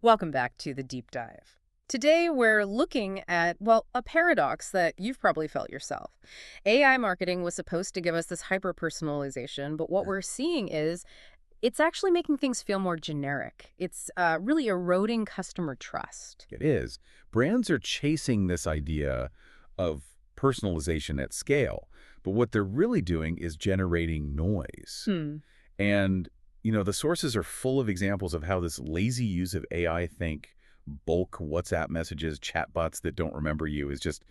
Welcome back to the deep dive. Today, we're looking at, well, a paradox that you've probably felt yourself. AI marketing was supposed to give us this hyper-personalization, but what we're seeing is it's actually making things feel more generic. It's really eroding customer trust. It is. Brands are chasing this idea of personalization at scale, but what they're really doing is generating noise. Hmm. And, the sources are full of examples of how this lazy use of AI think, bulk WhatsApp messages, chatbots that don't remember you is just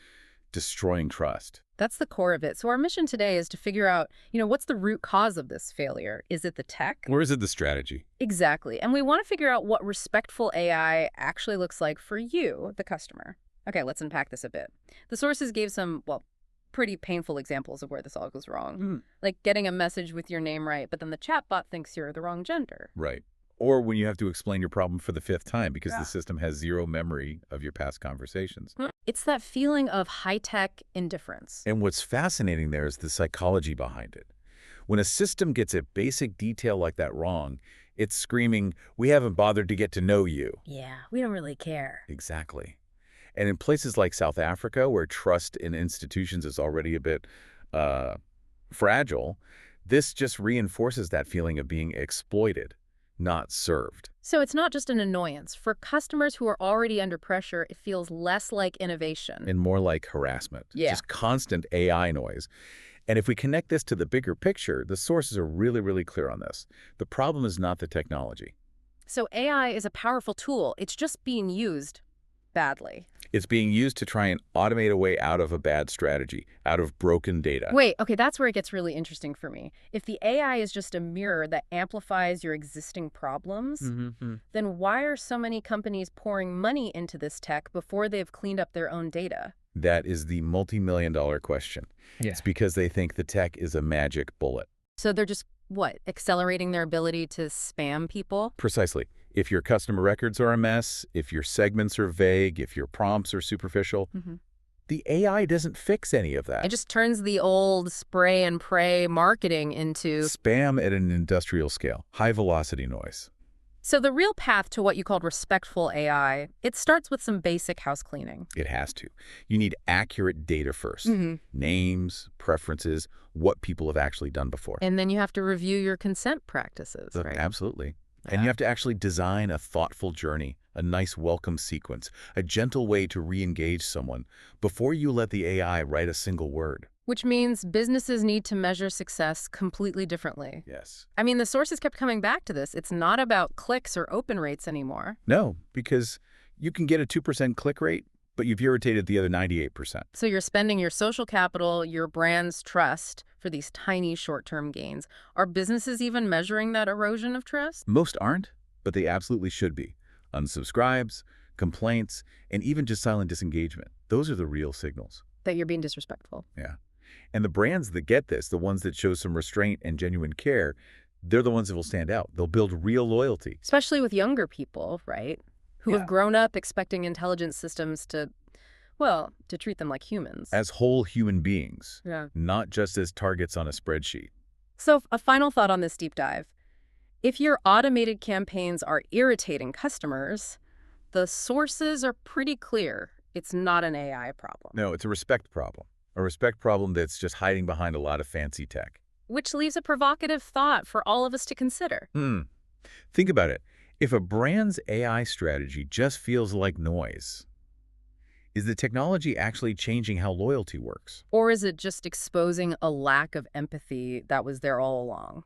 destroying trust. That's the core of it. So our mission today is to figure out, what's the root cause of this failure? Is it the tech? Or is it the strategy? Exactly. And we want to figure out what respectful AI actually looks like for you, the customer. Okay, let's unpack this a bit. The sources gave some, well, pretty painful examples of where this all goes wrong. Like getting a message with your name right, but then the chatbot thinks you're the wrong gender. Right. Or when you have to explain your problem for the fifth time because Yeah. the system has zero memory of your past conversations. It's that feeling of high-tech indifference. And what's fascinating there is the psychology behind it. When a system gets a basic detail like that wrong, it's screaming, "We haven't bothered to get to know you." Yeah, we don't really care. Exactly. And in places like South Africa, where trust in institutions is already a bit fragile, this just reinforces that feeling of being exploited, not served. So it's not just an annoyance. For customers who are already under pressure, it feels less like innovation. And more like harassment. Yeah. Just constant AI noise. And if we connect this to the bigger picture, the sources are really, really clear on this. The problem is not the technology. So AI is a powerful tool. It's just being used badly. It's being used to try and automate a way out of a bad strategy, out of broken data. Wait, okay, that's where it gets really interesting for me. If the AI is just a mirror that amplifies your existing problems, then why are so many companies pouring money into this tech before they've cleaned up their own data? That is the multi-million-dollar question. Yeah. It's because they think the tech is a magic bullet. So they're just, what, accelerating their ability to spam people? Precisely. If your customer records are a mess, if your segments are vague, if your prompts are superficial, the AI doesn't fix any of that. It just turns the old spray and pray marketing into... Spam at an industrial scale, high-velocity noise. So the real path to what you called respectful AI, it starts with some basic house cleaning. It has to. You need accurate data first. Names, preferences, what people have actually done before. And then you have to review your consent practices, right? Absolutely. And you have to actually design a thoughtful journey, a nice welcome sequence, a gentle way to re-engage someone before you let the AI write a single word. Which means businesses need to measure success completely differently. Yes. I mean, the sources kept coming back to this. It's not about clicks or open rates anymore. No, because you can get a 2% click rate, but you've irritated the other 98%. So you're spending your social capital, your brand's trust for these tiny short-term gains. Are businesses even measuring that erosion of trust? Most aren't, but they absolutely should be. Unsubscribes, complaints, and even just silent disengagement. Those are the real signals. That you're being disrespectful. Yeah. And the brands that get this, the ones that show some restraint and genuine care, they're the ones that will stand out. They'll build real loyalty. Especially with younger people, right? Who have grown up expecting intelligent systems to, well, to treat them like humans. As whole human beings, Yeah. not just as targets on a spreadsheet. So a final thought on this deep dive. If your automated campaigns are irritating customers, the sources are pretty clear. It's not an AI problem. No, it's a respect problem. A respect problem that's just hiding behind a lot of fancy tech. Which leaves a provocative thought for all of us to consider. Think about it. If a brand's AI strategy just feels like noise, is the technology actually changing how loyalty works? Or is it just exposing a lack of empathy that was there all along?